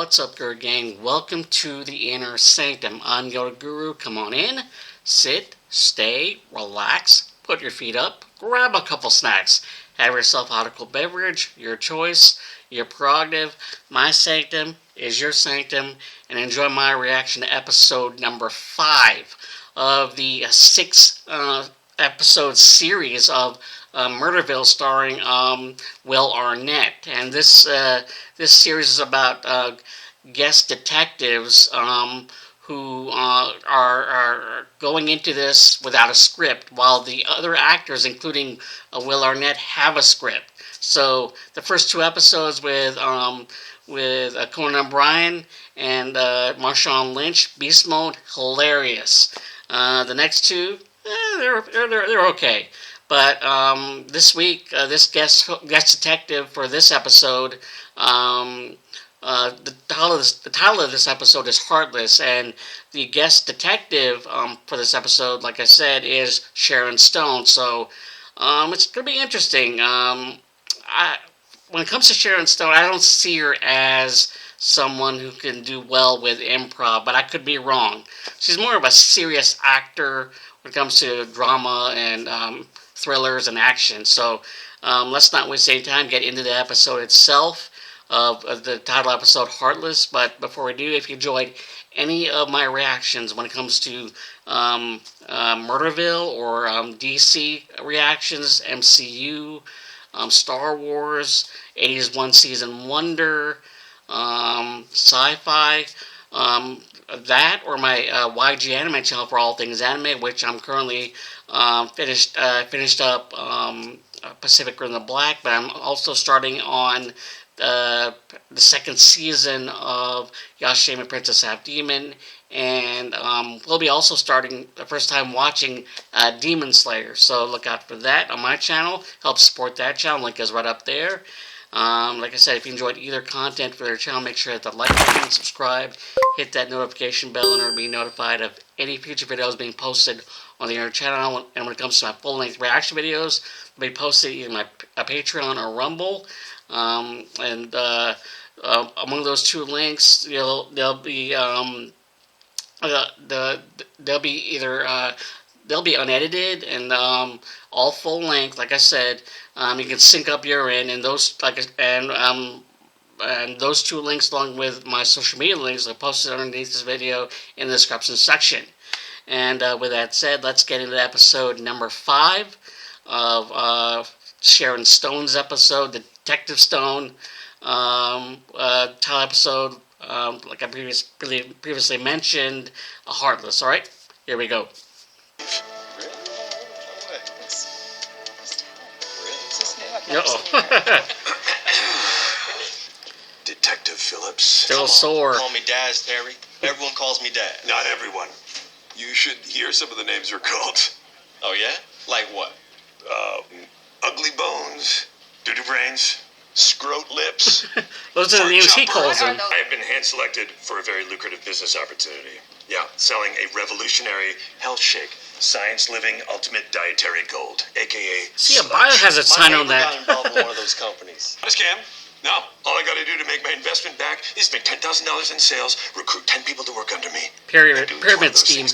What's up, Guru Gang? Welcome to the Inner Sanctum. I'm your Guru. Come on in, sit, stay, relax, put your feet up, grab a couple snacks, have yourself a alcoholic beverage, your choice, your prerogative. My sanctum is your sanctum, and enjoy my reaction to episode number 5 of the 6 episode series of Murderville, starring Will Arnett. And this series is about guest detectives who are going into this without a script, while the other actors, including Will Arnett, have a script. So the first 2 episodes with Conan O'Brien and Marshawn Lynch, beast mode, hilarious. The next 2, they're okay. But this week, this guest detective for this episode, the title of this episode is Heartless, and the guest detective for this episode, like I said, is Sharon Stone. So it's going to be interesting. When it comes to Sharon Stone, I don't see her as someone who can do well with improv, but I could be wrong. She's more of a serious actor when it comes to drama and thrillers and action. So let's not waste any time, get into the episode itself of the title episode, Heartless. But before we do, if you enjoyed any of my reactions when it comes to Murderville or DC reactions, MCU, Star Wars, 80s One Season Wonder, sci-fi, that or my YG Anime channel for all things anime, which I'm currently finished up Pacific Rim: The Black, but I'm also starting on the 2nd season of Yashima Princess Half Demon, and we'll be also starting the first time watching Demon Slayer. So look out for that on my channel. Help support that channel. Link is right up there. Like I said, if you enjoyed either content for their channel, make sure to hit the like button, subscribe, hit that notification bell in order to be notified of any future videos being posted on the inner channel. And when it comes to my full-length reaction videos, they'll be posted either my Patreon or Rumble. Among those 2 links, they'll be they'll be unedited and all full length. Like I said, you can sync up your end, and those and those 2 links, along with my social media links, are posted underneath this video in the description section. And with that said, let's get into episode number 5 of Sharon Stone's episode, Detective Stone, title episode, like I previously mentioned, Heartless. All right, here we go. Detective Phillips. Still sore. Call me Daz, Terry. Everyone calls me Daz. Not everyone. You should hear some of the names we're called. Oh, yeah? Like what? Ugly Bones, Doo-Doo Brains, Scrote Lips. Those are the names he calls them. I have been hand-selected for a very lucrative business opportunity. Yeah, selling a revolutionary health shake. Science Living Ultimate Dietary Gold, a.k.a. See, a bio has a sign on that. My neighbor got involved in one of those companies. Not a scam. No, all I got to do to make my investment back is make $10,000 in sales, recruit 10 people to work under me. Pyramid scheme.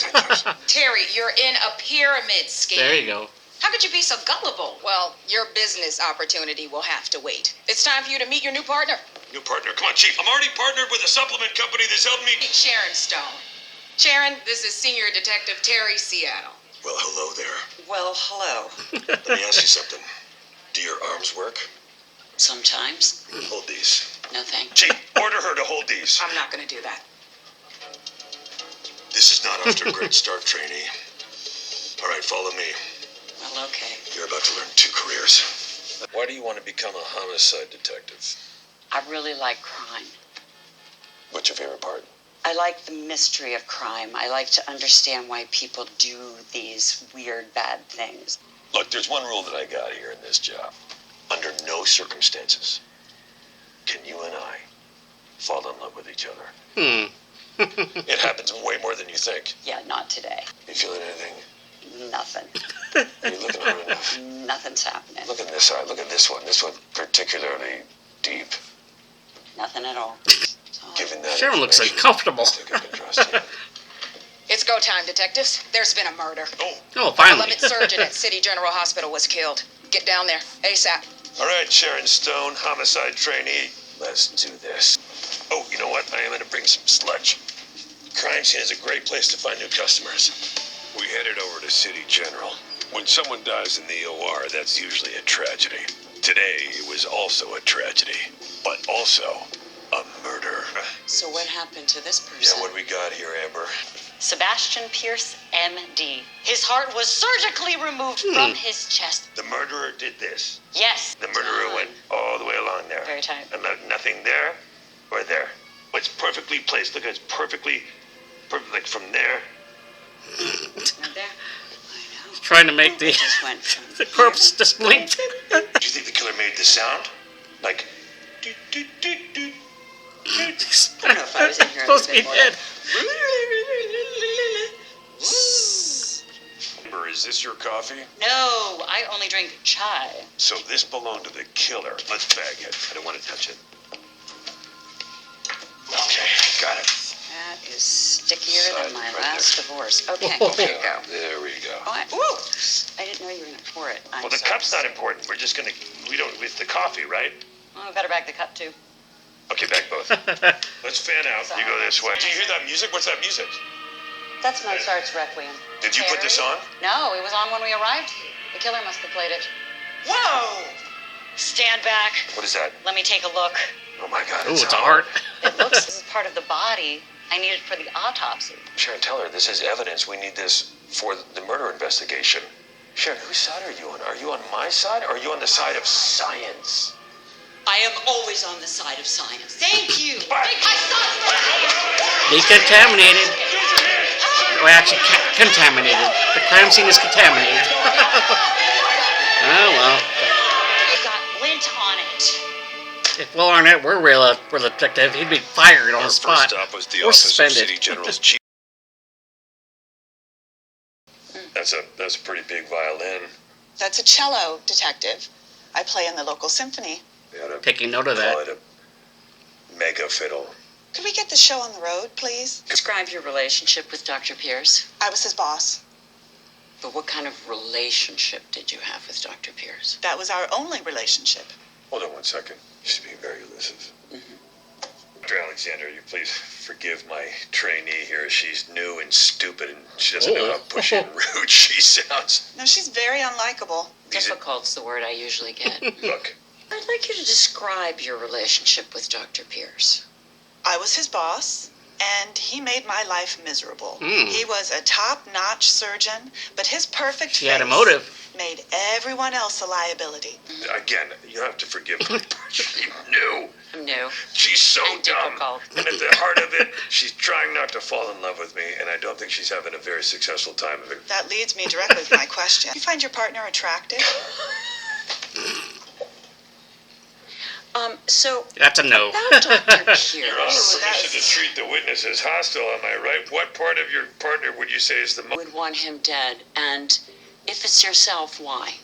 Terry, you're in a pyramid scheme. There you go. How could you be so gullible? Well, your business opportunity will have to wait. It's time for you to meet your new partner. New partner? Come on, Chief. I'm already partnered with a supplement company that's helped me. Meet Sharon Stone. Sharon, this is Senior Detective Terry Seattle. Well, hello there. Well, hello. Let me ask you something. Do your arms work? Sometimes. Hold these. No thank Chief, order her to hold these. I'm not going to do that. This is not after a great start, trainee. All right, follow me. Well, okay. You're about to learn 2 careers. Why do you want to become a homicide detective? I really like crime. What's your favorite part? I like the mystery of crime. I like to understand why people do these weird, bad things. Look, there's one rule that I got here in this job. Under no circumstances can you and I fall in love with each other. It happens way more than you think. Yeah, not today. You feeling anything? Nothing. Are you looking hard enough? Nothing's happening. Look at this eye. Look at this one. This one particularly deep. Nothing at all. Given that Sharon looks information, uncomfortable. I think I can trust you. It's go time, detectives. There's been a murder. Oh, finally. Beloved surgeon at City General Hospital was killed. Get down there, ASAP. All right, Sharon Stone, homicide trainee. Let's do this. Oh, you know what? I am going to bring some sludge. Crime scene is a great place to find new customers. We headed over to City General. When someone dies in the OR, that's usually a tragedy. Today, it was also a tragedy, but also a murder. So what happened to this person? Yeah, what do we got here, Amber? Sebastian Pierce, MD. His heart was surgically removed from his chest. The murderer did this. Yes. The murderer went all the way along there. Very tight. And left nothing there or there. It's perfectly placed. Look, it's perfect, like from there. Right there. Trying to make the, Just went from the corpse just blinked. Do you think the killer made the sound? Like, doot, doot, doot, doot. I don't know if I was in here. Supposed to be dead. Amber, is this your coffee? No, I only drink chai. So this belonged to the killer. Let's bag it. I don't want to touch it. Okay, got it. That is stickier than my Right last there. divorce. Okay, Oh. here you go. There we go. Oh, I didn't know you were going to pour it. Well, the cup's not important. We're just gonna, with the coffee, right? Oh, we better bag the cup, too. Okay, bag both. Let's fan out. You go this way. Do you hear that music? What's that music? That's Mozart's Requiem. Did you put this on? No, it was on when we arrived. The killer must have played it. Whoa! Stand back. What is that? Let me take a look. Oh my God, Ooh, it's a heart. It looks this is part of the body. I need it for the autopsy. Sharon, tell her this is evidence. We need this for the murder investigation. Sharon, whose side are you on? Are you on my side or are you on the side of science? I am always on the side of science. Thank you. But- Decontaminated. Well, actually, contaminated. The crime scene is contaminated. Oh, well. It got lint on it. If Will Arnett were real detective, he'd be fired on Our the spot. first stop was the Or office of suspended. City General's chief. That's a pretty big violin. That's a cello, detective. I play in the local symphony. They ought to Taking note of call that. it a mega fiddle. Could we get the show on the road, please? Describe your relationship with Dr. Pierce. I was his boss. But what kind of relationship did you have with Dr. Pierce? That was our only relationship. Hold on one second. She's being very elusive. Dr. Alexander, you please forgive my trainee here. She's new and stupid, and she doesn't know how pushy and rude she sounds. No, she's very unlikable. Difficult's the word I usually get. Look, I'd like you to describe your relationship with Dr. Pierce. I was his boss, and he made my life miserable. Mm. He was a top-notch surgeon, but his perfect She had a face motive. made everyone else a liability. again, you have to forgive her. She's new. I'm new. She's so And dumb. difficult. And at the heart of it, she's trying not to fall in love with me, and I don't think she's having a very successful time of it. That leads me directly to my question. You find your partner attractive? So That's a no. about Dr. You're on Pierce, permission to treat the witness as hostile, am I right? What part of your partner would you say is the most? would want him dead, and if it's yourself, why?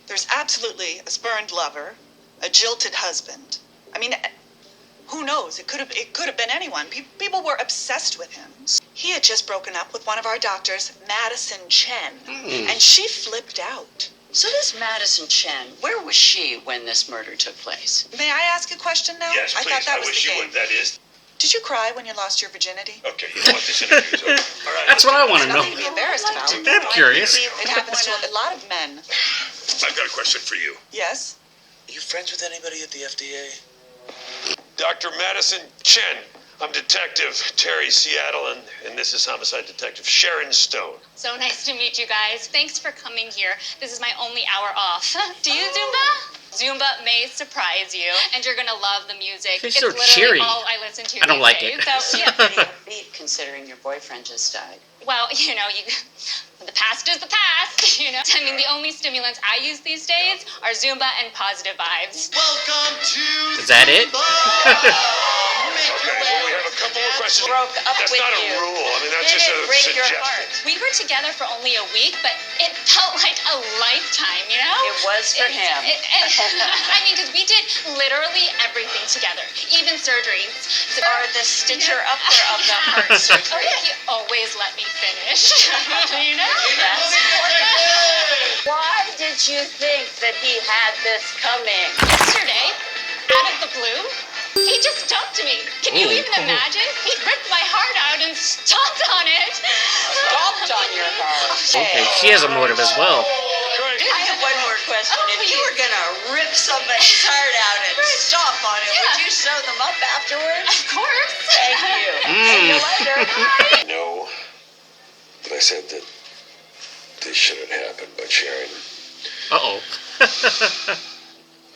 There's absolutely a spurned lover, a jilted husband. I mean, who knows? It could have been anyone. People were obsessed with him. He had just broken up with one of our doctors, Madison Chen, and she flipped out. So this Madison Chen, where was she when this murder took place? May I ask a question now? Yes, I please. thought that was wish the you game. would. That is. Did you cry when you lost your virginity? Okay, you know what? This interview's over. All right. That's what I want to Nothing to know. be embarrassed about. I'm curious. It happens to a lot of men. I've got a question for you. Yes? Are you friends with anybody at the FDA? Dr. Madison Chen. I'm Detective Terry Seattle, and this is Homicide Detective Sharon Stone. So nice to meet you guys. Thanks for coming here. This is my only hour off. Do you Zumba? Zumba may surprise you, and you're gonna love the music. She's it's so literally cheery. all I listen to I don't these like days. it. So, yeah. Pretty upbeat considering your boyfriend just died. Well, the past is the past, I mean, the only stimulants I use these days are Zumba and positive vibes. Welcome to Is that it? Okay, well, we have a couple more questions. Broke up That's with not a you. rule. I mean, that's Did just it a break your suggestion. heart? We were together for only a week, but it felt like a lifetime, It was for him. I mean, because we did literally everything together, even surgeries. So, Or the stitcher upper of the heart surgery. he always let me finish. You know? Why did you think that he had this coming? Yesterday, out of the blue, he just dumped me. Can you even imagine? He ripped my heart out and stomped on it. Stomped on your heart. Okay, she has a motive as well. I have one more question. If you were gonna rip somebody's heart out and stomp on it, would you sew them up afterwards? Of course. Thank you. See you later. No, but I said that this shouldn't happen, but Sharon, Uh-oh.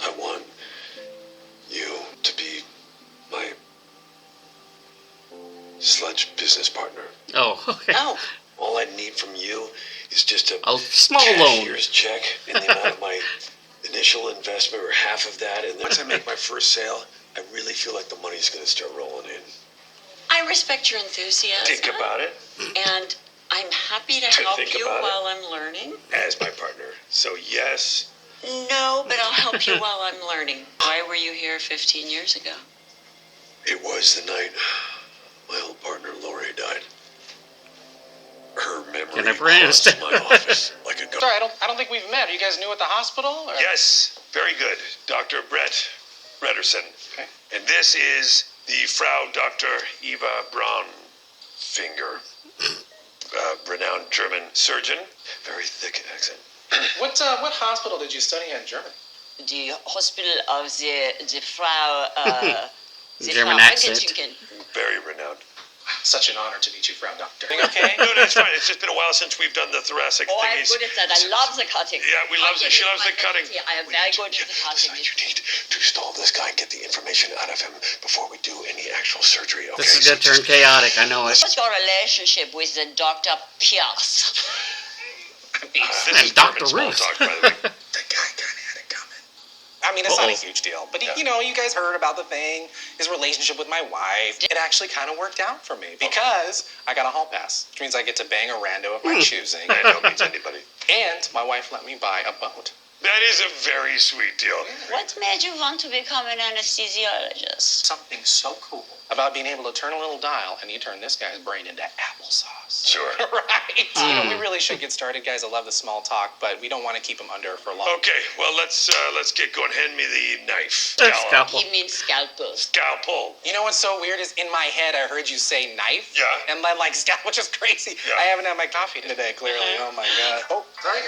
I want you to be my sludge business partner. Oh, okay. Oh, All I need from you is just A small loan. cashier's check in the amount of my initial investment or half of that, and then once I make my first sale, I really feel like the money's going to start rolling in. I respect your enthusiasm. Think about it And I'm happy to help think you about it. while I'm learning. as my partner. So yes, No, but I'll help you while I'm learning. Why were you here 15 years ago? it was the night my old partner Lori died. Her memory Can I bruise? haunts my office like a ghost. Sorry, I don't think we've met. Are you guys new at the hospital? Or? Yes, very good, Dr. Brett Rederson. Okay. And this is the Frau Dr. Eva Braunfinger, renowned German surgeon. Very thick accent. What hospital did you study at in Germany? The hospital of the Frau, the German Frau accent. Engelchicken. Very renowned. Such an honor to meet you, Frau Doctor. Okay. No, it's fine. It's just been a while since we've done the thoracic Oh, I'm thingies. good at that. I love the cutting. Yeah, we love. Cutting She is loves my the cutting. specialty. I am very good at the cutting. Besides, you need to stall this guy and get the information out of him before we do any actual surgery. Okay? This is going to turn chaotic, I know it. What's your relationship with the Dr. Pierce? This And is Dr. German small Ruth. talk, by the way. That guy kind of had it coming. I mean, it's not a Uh-oh. huge deal, but Yeah. you guys heard about the thing, his relationship with my wife. It actually kind of worked out for me because I got a hall pass, which means I get to bang a rando of my choosing, I know it means anybody. and my wife let me buy a boat. That is a very sweet deal. What made you want to become an anesthesiologist? Something so cool about being able to turn a little dial and you turn this guy's brain into applesauce. Sure. Right. We really should get started, guys. I love the small talk, but we don't want to keep them under for long. Okay, well let's get going. Hand me the knife. Scalpel. He means scalpel. Scalpel. You know what's so weird is in my head I heard you say knife. Yeah. And then like scalp, which is crazy. Yeah. I haven't had my coffee today, clearly. Oh my god. Oh, sorry.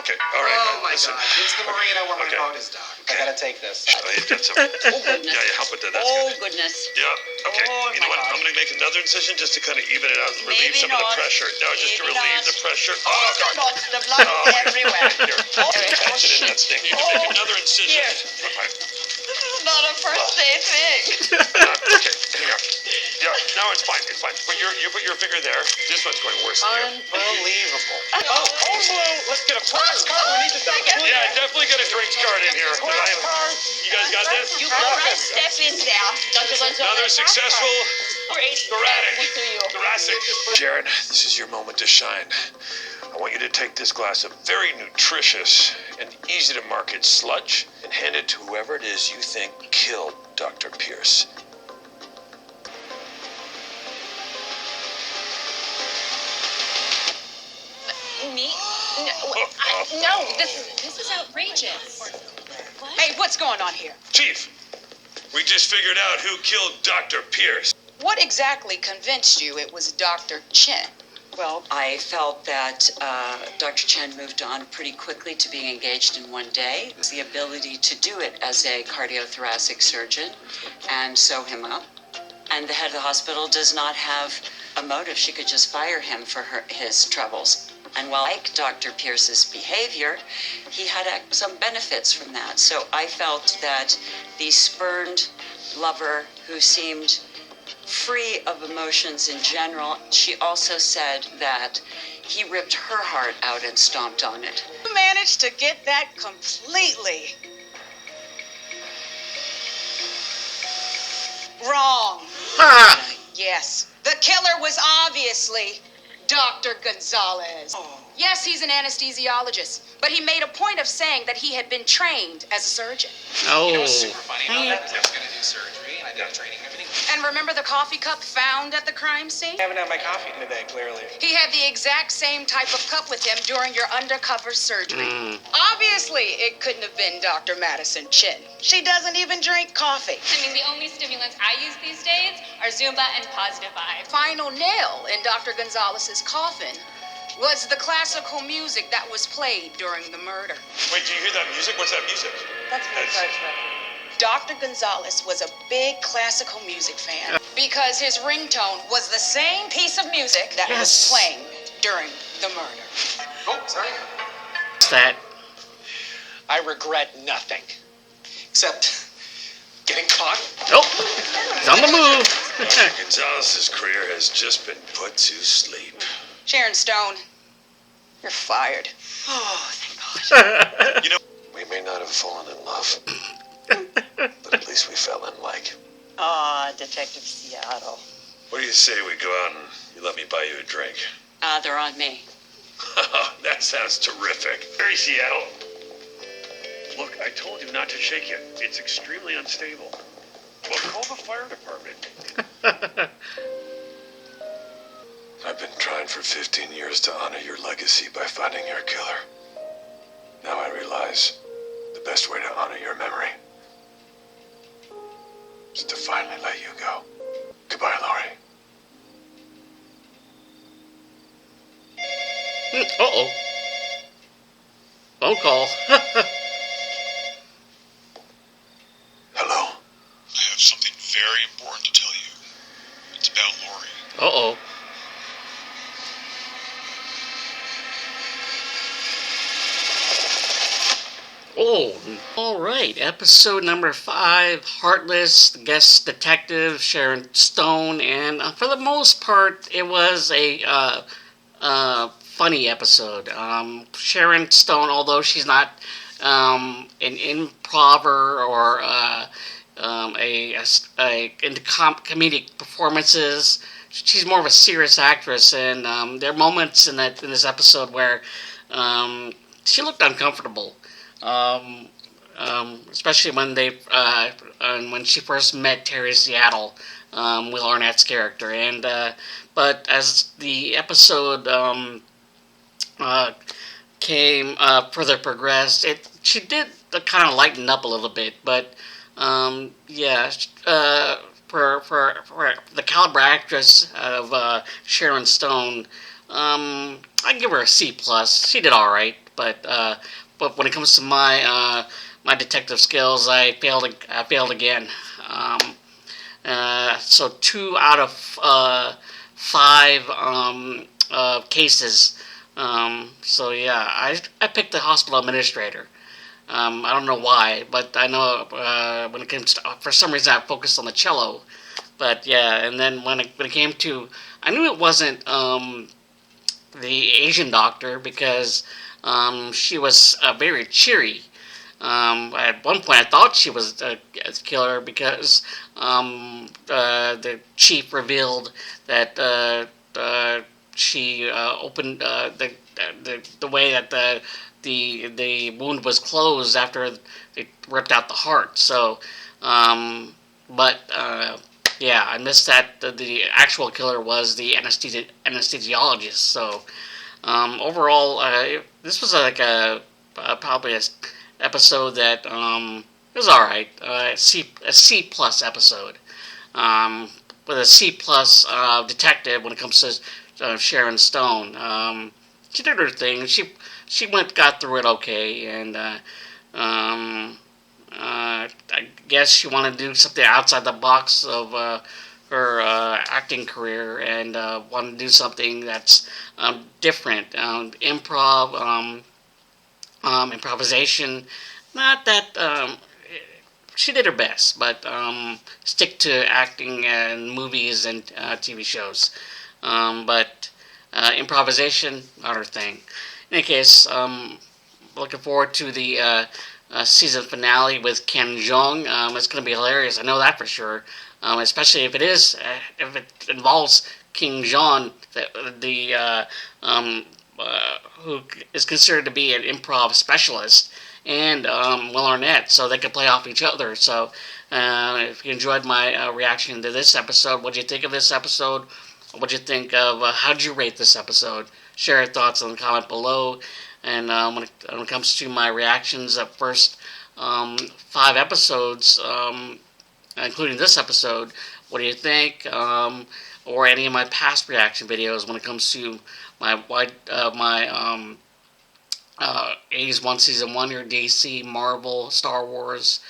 Okay, all right. Oh my listen. god. It's the marina where Okay. my boat is docked. I gotta take this. That's a, Oh, goodness. yeah, help with that. That's Oh, good. goodness. Yeah. Okay. Oh, you know my what? God. I'm gonna make another incision just to kind of even it out and relieve Maybe some of not. the pressure. No, just to Maybe relieve not. the pressure. Oh, God. God, the blood Oh, is everywhere. Here. Catch it in that sting. You can make another incision. Here. This is not a first day thing. Okay. Hang on. Yeah. No, it's fine. It's fine. You put your finger there. This one's going worse than you. Unbelievable. Oh, let's get a sports card. We need to stop. Yeah, definitely get a drinks card in here. You guys got this? You go right step in there. Dr. Gonzalez. Another successful Great. thoracic. Jared, this is your moment to shine. I want you to take this glass of very nutritious and easy to market sludge and hand it to whoever it is you think killed Dr. Pierce. Me? No, this is outrageous. Hey, what's going on here? Chief, we just figured out who killed Dr. Pierce. What exactly convinced you it was Dr. Chen? Well, I felt that Dr. Chen moved on pretty quickly to being engaged in one day. The ability to do it as a cardiothoracic surgeon and sew him up. And the head of the hospital does not have a motive. She could just fire him for his troubles. And while I like Dr. Pierce's behavior, he had some benefits from that. So I felt that the spurned lover who seemed free of emotions in general, she also said that he ripped her heart out and stomped on it. You managed to get that completely wrong. Ah! Yes, the killer was obviously Dr. Gonzalez. Yes, he's an anesthesiologist, but he made a point of saying that he had been trained as a surgeon. Oh. You know what's super funny about that is I was going to do surgery, and I did training and everything. And remember the coffee cup found at the crime scene? I haven't had my coffee today, clearly. He had the exact same type of cup with him during your undercover surgery. Obviously, it couldn't have been Dr. Madison Chin. She doesn't even drink coffee. I mean, the only stimulants I use these days are Zumba and positive vibes. Final nail in Dr. Gonzalez's coffin was the classical music that was played during the murder. Wait, do you hear that music? What's that music? That's Dr. Gonzalez was a big classical music fan because his ringtone was the same piece of music that was playing during the murder. Oh, sorry. What's that? I regret nothing. Except getting caught. Oh, it's on the move. Dr. Gonzalez's career has just been put to sleep. Sharon Stone, you're fired. Oh, thank God. You know, we may not have fallen in love, but at least we fell in like. Aw, Detective Seattle. What do you say we go out and you let me buy you a drink? They're on me. That sounds terrific. Very Seattle. Look, I told you not to shake it. It's extremely unstable. Well, call the fire department. I've been trying for 15 years to honor your legacy by finding your killer. Now I realize the best way to honor your memory is to finally let you go. Goodbye, Laurie. Uh-oh. Phone call. Hello? I have something very important to tell you. It's about Lori. Uh-oh. Oh, all right. Episode number 5, Heartless, the guest detective Sharon Stone, and for the most part, it was a funny episode. Sharon Stone, although she's not an improver or into comedic performances, she's more of a serious actress, and there are moments in this episode where she looked uncomfortable. Especially when when she first met Terry Seattle, Will Arnett's character, and but as the episode further progressed, she did kind of lighten up a little bit, but yeah, for the caliber actress of Sharon Stone, I give her a C+. She did all right, but when it comes to my my detective skills, I failed again. So 2 out of 5 cases. So yeah, I picked the hospital administrator. I don't know why, but I know when it comes to, for some reason I focused on the cello. But yeah, and then when it came to, I knew it wasn't the Asian doctor because she was very cheery. At one point, I thought she was a killer because the chief revealed that she opened the way that the wound was closed after they ripped out the heart. So, yeah, I missed that the actual killer was the anesthesiologist. So. Overall, this was like probably a episode that was all right. A C plus episode. With a C plus detective when it comes to Sharon Stone. She did her thing. She got through it okay, and I guess she wanted to do something outside the box of her acting career and wanted to do something that's different. Improv, improvisation. Not that she did her best, but stick to acting and movies and TV shows. But improvisation, not her thing. In any case, looking forward to the season finale with Ken Jeong. It's going to be hilarious. I know that for sure. Especially if it involves King John, who is considered to be an improv specialist, and Will Arnett, so they can play off each other. So if you enjoyed my reaction to this episode, what did you think of this episode? What did you think of, how did you rate this episode? Share your thoughts in the comment below. And when it comes to my reactions at first 5 episodes, including this episode, what do you think? Or any of my past reaction videos when it comes to my 80s One Season Wonder, DC, Marvel, Star Wars,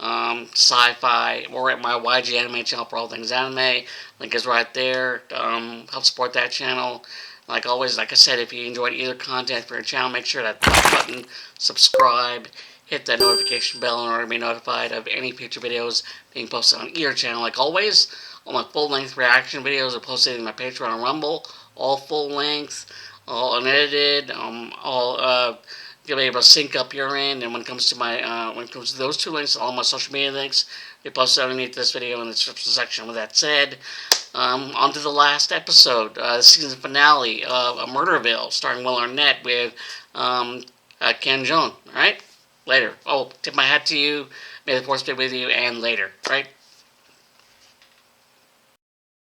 sci-fi, or at my YG Anime channel for all things anime. Link is right there. Help support that channel. Like always, like I said, if you enjoyed either content for your channel, make sure that like button, subscribe, hit that notification bell in order to be notified of any future videos being posted on either channel. Like always, all my full-length reaction videos are posted in my Patreon and Rumble, all full-length, all unedited, you'll be able to sync up your end. And when it comes to those 2 links, all my social media links, they posted underneath this video in the description section. With that said, on to the last episode, the season finale of Murderville, starring Will Arnett with Ken Jeong. Alright? Later. Oh, tip my hat to you. May the force be with you, and later. Right?